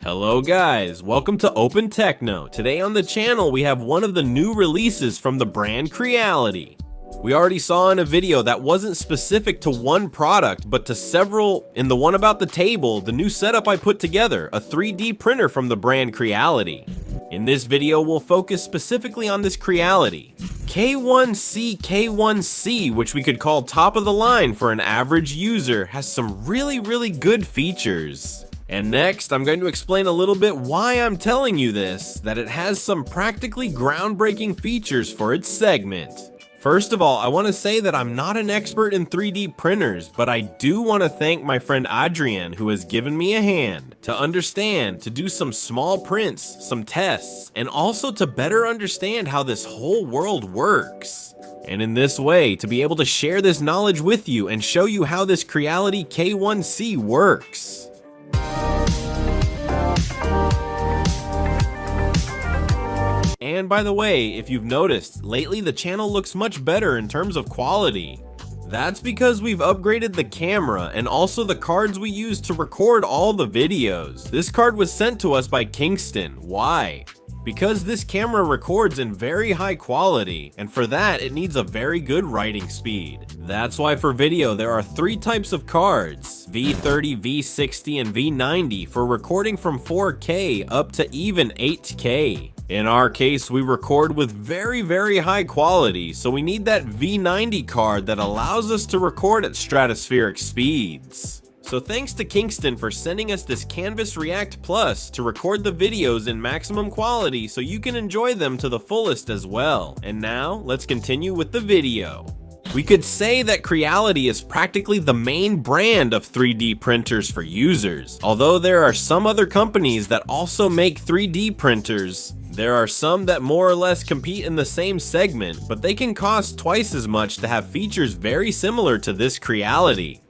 Hello guys, welcome to Open Techno. Today on the channel we have one of the new releases from the brand CREALITY. We already saw in a video that wasn't specific to one product, but to several. In the one about the table, the new setup I put together, a 3D printer from the brand CREALITY. In this video we'll focus specifically on this CREALITY K1C, which we could call top of the line for an average user, has some really good features. And next, I'm going to explain a little bit why I'm telling you this, that it has some practically groundbreaking features for its segment. First of all, I want to say that I'm not an expert in 3D printers, but I do want to thank my friend Adrian, who has given me a hand to understand, to do some small prints, some tests, and also to better understand how this whole world works. And in this way, to be able to share this knowledge with you and show you how this CREALITY K1C works. And by the way, if you've noticed, lately the channel looks much better in terms of quality. That's because we've upgraded the camera and also the cards we use to record all the videos. This card was sent to us by Kingston. Why? Because this camera records in very high quality, and for that it needs a very good writing speed. That's why for video there are three types of cards, V30, V60, and V90 for recording from 4K up to even 8K. In our case, we record with very high quality, so we need that V90 card that allows us to record at stratospheric speeds. So thanks to Kingston for sending us this Canvas React Plus to record the videos in maximum quality so you can enjoy them to the fullest as well. And now, let's continue with the video. We could say that CREALITY is practically the main brand of 3D printers for users. Although there are some other companies that also make 3D printers, there are some that more or less compete in the same segment, but they can cost twice as much to have features very similar to this CREALITY.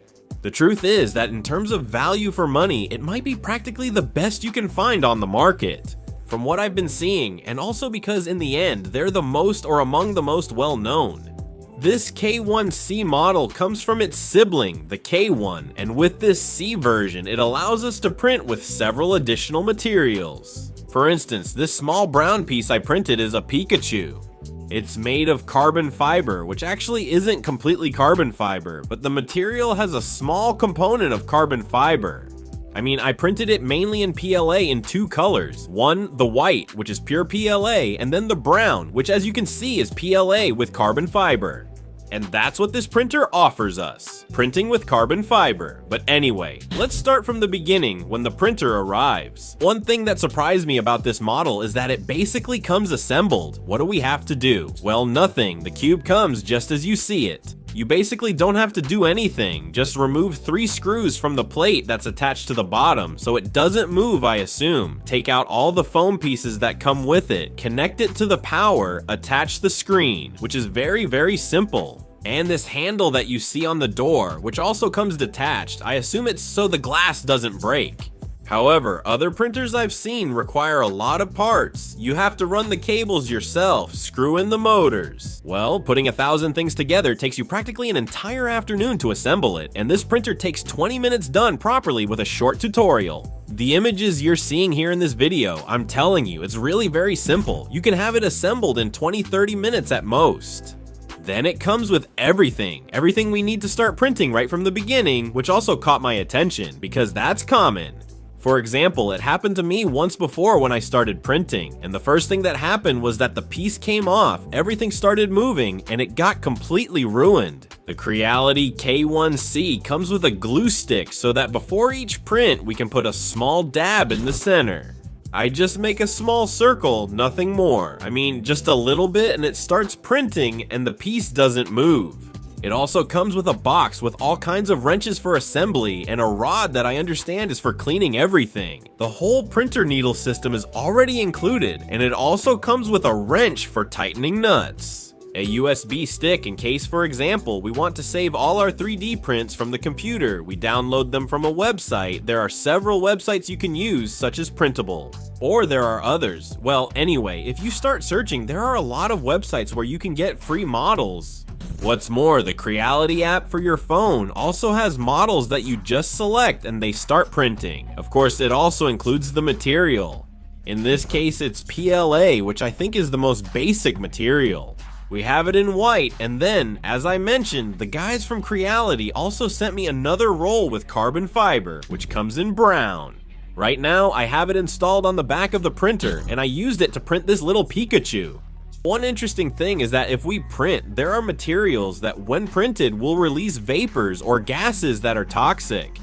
The truth is that in terms of value for money, it might be practically the best you can find on the market. From what I've been seeing, and also because in the end, they're the most or among the most well known. This K1C model comes from its sibling, the K1, and with this C version, it allows us to print with several additional materials. For instance, this small brown piece I printed is a Pikachu. It's made of carbon fiber, which actually isn't completely carbon fiber, but the material has a small component of carbon fiber. I printed it mainly in PLA in two colors. One, the white, which is pure PLA, and then the brown, which as you can see is PLA with carbon fiber. And that's what this printer offers us, printing with carbon fiber. But anyway, let's start from the beginning when the printer arrives. One thing that surprised me about this model is that it basically comes assembled. What do we have to do? Well, nothing. The cube comes just as you see it. You basically don't have to do anything, just remove 3 screws from the plate that's attached to the bottom so it doesn't move, I assume. Take out all the foam pieces that come with it, connect it to the power, attach the screen, which is very simple. And this handle that you see on the door, which also comes detached, I assume it's so the glass doesn't break. However, other printers I've seen require a lot of parts. You have to run the cables yourself, screw in the motors. Well, putting 1,000 things together takes you practically an entire afternoon to assemble it, and this printer takes 20 minutes done properly with a short tutorial. The images you're seeing here in this video, I'm telling you, it's really very simple. You can have it assembled in 20-30 minutes at most. Then it comes with everything we need to start printing right from the beginning, which also caught my attention, because that's common. For example, it happened to me once before when I started printing, and the first thing that happened was that the piece came off, everything started moving, and it got completely ruined. The CREALITY K1C comes with a glue stick so that before each print we can put a small dab in the center. I just make a small circle, nothing more. Just a little bit and it starts printing and the piece doesn't move. It also comes with a box with all kinds of wrenches for assembly and a rod that I understand is for cleaning everything. The whole printer needle system is already included, and it also comes with a wrench for tightening nuts. A USB stick in case, for example, we want to save all our 3D prints from the computer. We download them from a website. There are several websites you can use, such as Printable. Or there are others. Well, anyway, if you start searching, there are a lot of websites where you can get free models. What's more, the CREALITY app for your phone also has models that you just select and they start printing. Of course, it also includes the material. In this case, it's PLA, which I think is the most basic material. We have it in white, and then, as I mentioned, the guys from CREALITY also sent me another roll with carbon fiber, which comes in brown. Right now, I have it installed on the back of the printer, and I used it to print this little Pikachu. One interesting thing is that if we print, there are materials that when printed will release vapors or gases that are toxic.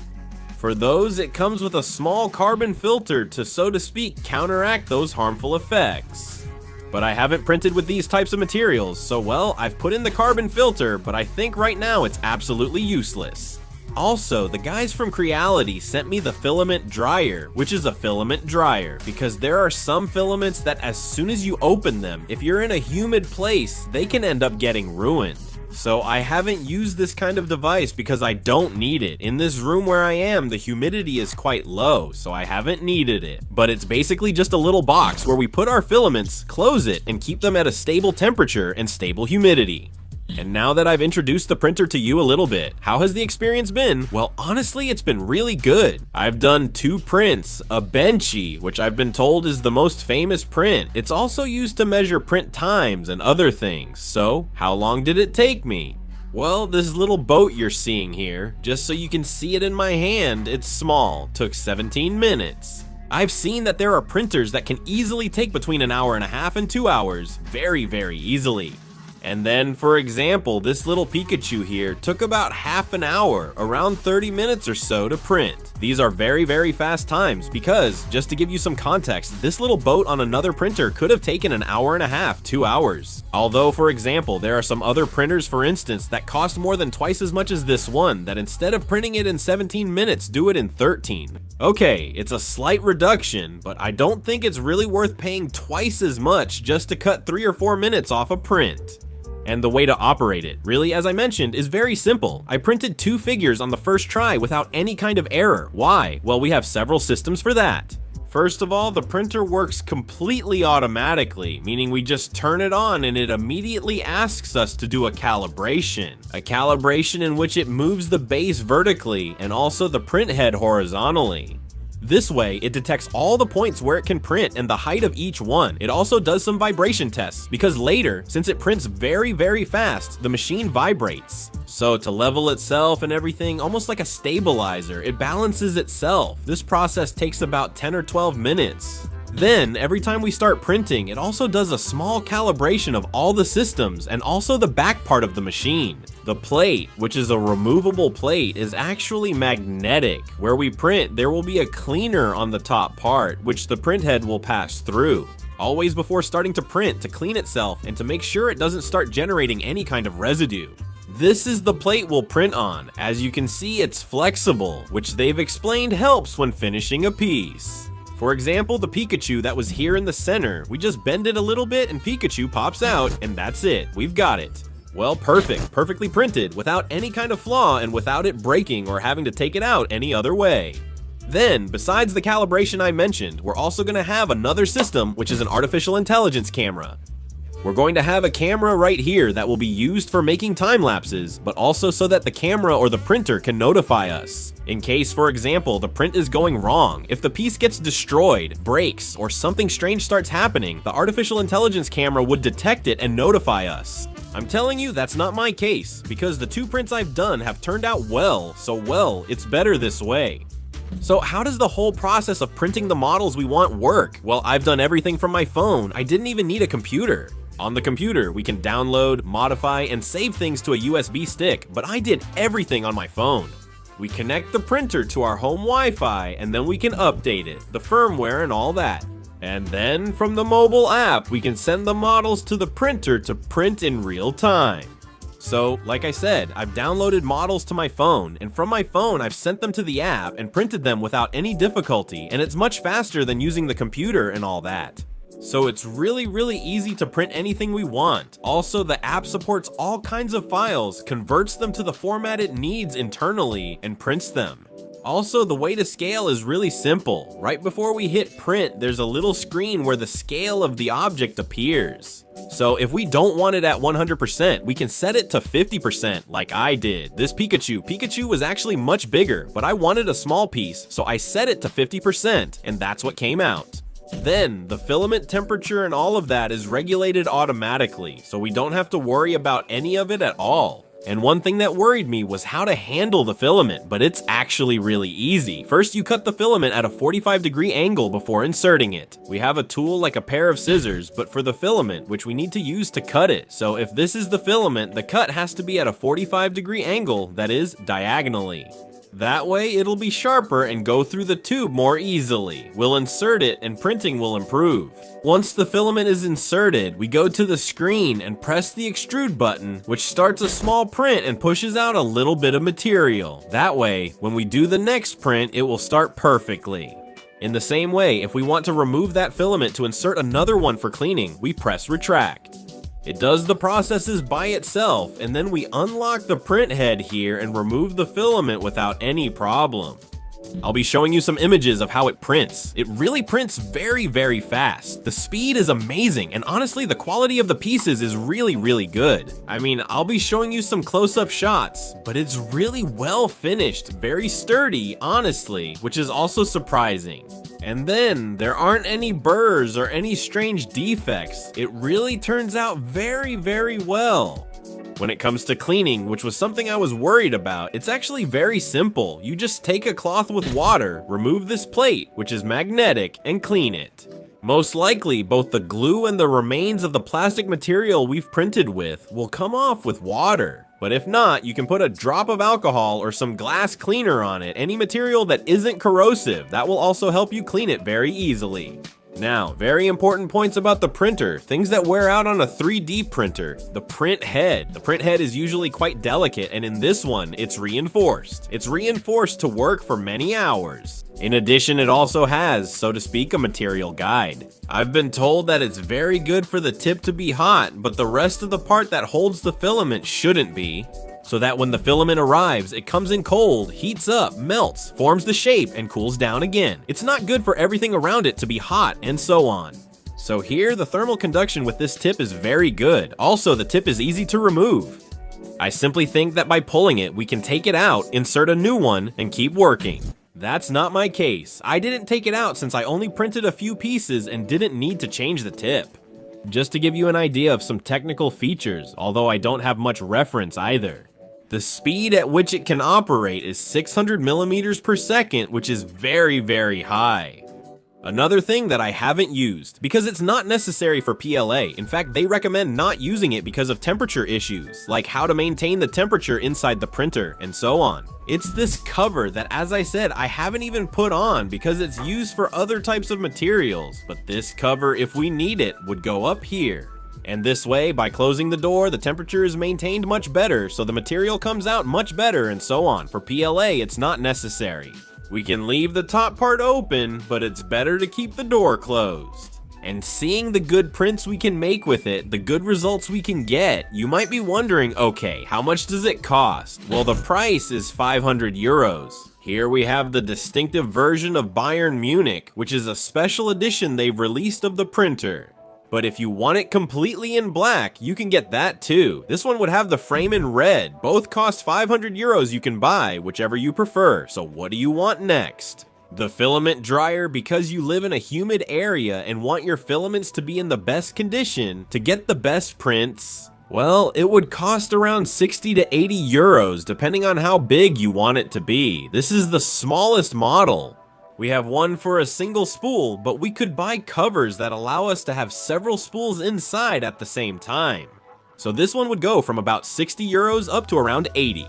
For those, it comes with a small carbon filter to, so to speak, counteract those harmful effects. But I haven't printed with these types of materials, so well, I've put in the carbon filter, but I think right now it's absolutely useless. Also, the guys from CREALITY sent me the filament dryer, which is a filament dryer, because there are some filaments that as soon as you open them, if you're in a humid place, they can end up getting ruined. So I haven't used this kind of device because I don't need it. In this room where I am, the humidity is quite low, so I haven't needed it. But it's basically just a little box where we put our filaments, close it, and keep them at a stable temperature and stable humidity. And now that I've introduced the printer to you a little bit, how has the experience been? Well, honestly, it's been really good. I've done 2 prints, a Benchy, which I've been told is the most famous print. It's also used to measure print times and other things. So, how long did it take me? Well, this little boat you're seeing here, just so you can see it in my hand, it's small, took 17 minutes. I've seen that there are printers that can easily take between an hour and a half and 2 hours, very, very easily. And then, for example, this little Pikachu here took about half an hour, around 30 minutes or so to print. These are very, very fast times because, just to give you some context, this little boat on another printer could have taken an hour and a half, 2 hours. Although, for example, there are some other printers, for instance, that cost more than twice as much as this one, that instead of printing it in 17 minutes, do it in 13. Okay, it's a slight reduction, but I don't think it's really worth paying twice as much just to cut 3 or 4 minutes off a print. And the way to operate it, really, as I mentioned, is very simple. I printed 2 figures on the first try without any kind of error. Why? Well, we have several systems for that. First of all, the printer works completely automatically, meaning we just turn it on and it immediately asks us to do a calibration. A calibration in which it moves the base vertically and also the print head horizontally. This way, it detects all the points where it can print and the height of each one. It also does some vibration tests, because later, since it prints very, very fast, the machine vibrates. So to level itself and everything, almost like a stabilizer, it balances itself. This process takes about 10 or 12 minutes. Then, every time we start printing, it also does a small calibration of all the systems and also the back part of the machine. The plate, which is a removable plate, is actually magnetic. Where we print, there will be a cleaner on the top part, which the print head will pass through. Always before starting to print, to clean itself and to make sure it doesn't start generating any kind of residue. This is the plate we'll print on. As you can see, it's flexible, which they've explained helps when finishing a piece. For example, the Pikachu that was here in the center, we just bend it a little bit and Pikachu pops out, and that's it, we've got it. Well, perfect, perfectly printed, without any kind of flaw and without it breaking or having to take it out any other way. Then, besides the calibration I mentioned, we're also going to have another system, which is an artificial intelligence camera. We're going to have a camera right here that will be used for making time lapses, but also so that the camera or the printer can notify us. In case, for example, the print is going wrong, if the piece gets destroyed, breaks, or something strange starts happening, the artificial intelligence camera would detect it and notify us. I'm telling you, that's not my case, because the 2 prints I've done have turned out well, so well, it's better this way. So how does the whole process of printing the models we want work? Well, I've done everything from my phone. I didn't even need a computer. On the computer, we can download, modify, and save things to a USB stick, but I did everything on my phone. We connect the printer to our home Wi-Fi, and then we can update it, the firmware and all that. And then, from the mobile app, we can send the models to the printer to print in real time. So, like I said, I've downloaded models to my phone, and from my phone I've sent them to the app and printed them without any difficulty, and it's much faster than using the computer and all that. So it's really easy to print anything we want. Also, the app supports all kinds of files, converts them to the format it needs internally, and prints them. Also, the way to scale is really simple. Right before we hit print, there's a little screen where the scale of the object appears. So if we don't want it at 100%, we can set it to 50%, like I did. This Pikachu was actually much bigger, but I wanted a small piece, so I set it to 50%, and that's what came out. Then, the filament temperature and all of that is regulated automatically, so we don't have to worry about any of it at all. And one thing that worried me was how to handle the filament, but it's actually really easy. First, you cut the filament at a 45-degree angle before inserting it. We have a tool like a pair of scissors, but for the filament, which we need to use to cut it. So if this is the filament, the cut has to be at a 45-degree angle, that is, diagonally. That way, it'll be sharper and go through the tube more easily. We'll insert it and printing will improve. Once the filament is inserted, we go to the screen and press the extrude button, which starts a small print and pushes out a little bit of material. That way, when we do the next print, it will start perfectly. In the same way, if we want to remove that filament to insert another one for cleaning, we press retract. It does the processes by itself, and then we unlock the print head here and remove the filament without any problem. I'll be showing you some images of how it prints. It really prints very fast. The speed is amazing, and honestly, the quality of the pieces is really good. I mean, I'll be showing you some close-up shots, but it's really well finished, very sturdy, honestly, which is also surprising. And then, there aren't any burrs or any strange defects. It really turns out very well. When it comes to cleaning, which was something I was worried about, it's actually very simple. You just take a cloth with water, remove this plate, which is magnetic, and clean it. Most likely, both the glue and the remains of the plastic material we've printed with will come off with water. But if not, you can put a drop of alcohol or some glass cleaner on it, any material that isn't corrosive. That will also help you clean it very easily. Now, very important points about the printer, things that wear out on a 3D printer. The print head. The print head is usually quite delicate, and in this one, it's reinforced. It's reinforced to work for many hours. In addition, it also has, so to speak, a material guide. I've been told that it's very good for the tip to be hot, but the rest of the part that holds the filament shouldn't be. So that when the filament arrives, it comes in cold, heats up, melts, forms the shape, and cools down again. It's not good for everything around it to be hot, and so on. So here, the thermal conduction with this tip is very good. Also, the tip is easy to remove. I simply think that by pulling it, we can take it out, insert a new one, and keep working. That's not my case. I didn't take it out since I only printed a few pieces and didn't need to change the tip. Just to give you an idea of some technical features, although I don't have much reference either. The speed at which it can operate is 600 millimeters per second, which is very high. Another thing that I haven't used, because it's not necessary for PLA. In fact, they recommend not using it because of temperature issues, like how to maintain the temperature inside the printer, and so on. It's this cover that, as I said, I haven't even put on because it's used for other types of materials, but this cover, if we need it, would go up here. And this way, by closing the door, the temperature is maintained much better, so the material comes out much better, and so on. For PLA, it's not necessary. We can leave the top part open, but it's better to keep the door closed. And seeing the good prints we can make with it, the good results we can get, you might be wondering, okay, how much does it cost? Well, the price is 500 euros. Here we have the distinctive version of Bayern Munich, which is a special edition they've released of the printer. But if you want it completely in black, you can get that too. This one would have the frame in red. Both cost 500 euros you can buy, whichever you prefer. So what do you want next? The filament dryer, because you live in a humid area and want your filaments to be in the best condition to get the best prints. Well, it would cost around 60 to 80 euros depending on how big you want it to be. This is the smallest model. We have one for a single spool, but we could buy covers that allow us to have several spools inside at the same time. So this one would go from about 60 euros up to around 80.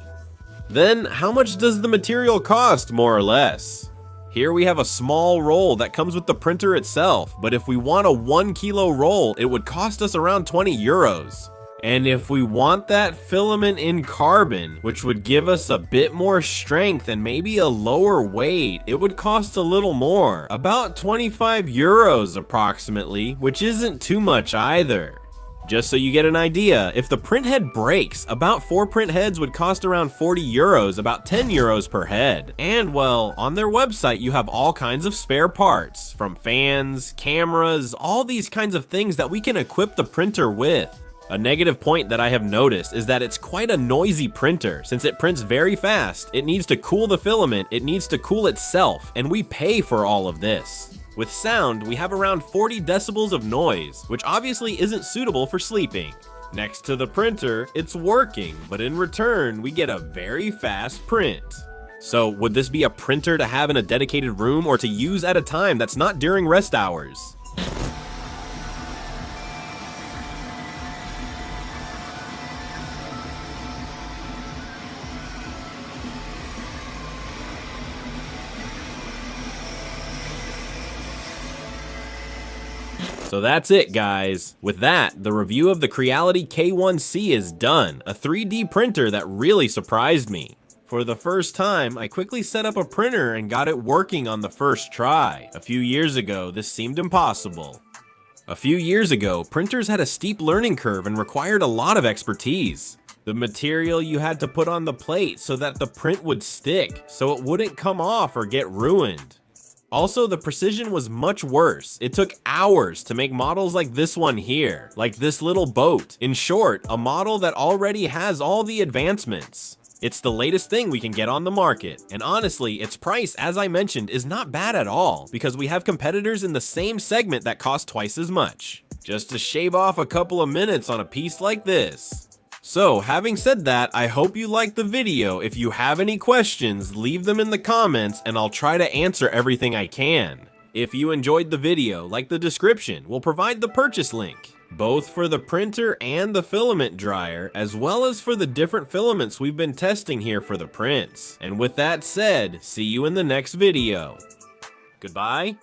Then, how much does the material cost, more or less? Here we have a small roll that comes with the printer itself, but if we want a 1 kilo roll, it would cost us around 20 euros. And if we want that filament in carbon, which would give us a bit more strength and maybe a lower weight, it would cost a little more, about 25 euros approximately, which isn't too much either. Just so you get an idea, if the print head breaks, about 4 print heads would cost around 40 euros, about 10 euros per head. And well, on their website you have all kinds of spare parts, from fans, cameras, all these kinds of things that we can equip the printer with. A negative point that I have noticed is that it's quite a noisy printer. Since it prints very fast, it needs to cool the filament, it needs to cool itself, and we pay for all of this. With sound, we have around 40 decibels of noise, which obviously isn't suitable for sleeping. Next to the printer, it's working, but in return, we get a very fast print. So would this be a printer to have in a dedicated room or to use at a time that's not during rest hours? So that's it, guys. With that, the review of the CREALITY K1C is done, a 3D printer that really surprised me. For the first time, I quickly set up a printer and got it working on the first try. A few years ago, this seemed impossible. A few years ago, printers had a steep learning curve and required a lot of expertise. The material you had to put on the plate so that the print would stick, so it wouldn't come off or get ruined. Also, the precision was much worse. It took hours to make models like this one here, like this little boat. In short, a model that already has all the advancements. It's the latest thing we can get on the market, and honestly, its price, as I mentioned, is not bad at all, because we have competitors in the same segment that cost twice as much. Just to shave off a couple of minutes on a piece like this. So, having said that, I hope you liked the video. If you have any questions, leave them in the comments and I'll try to answer everything I can. If you enjoyed the video, like the description, we'll provide the purchase link, both for the printer and the filament dryer, as well as for the different filaments we've been testing here for the prints. And with that said, see you in the next video. Goodbye.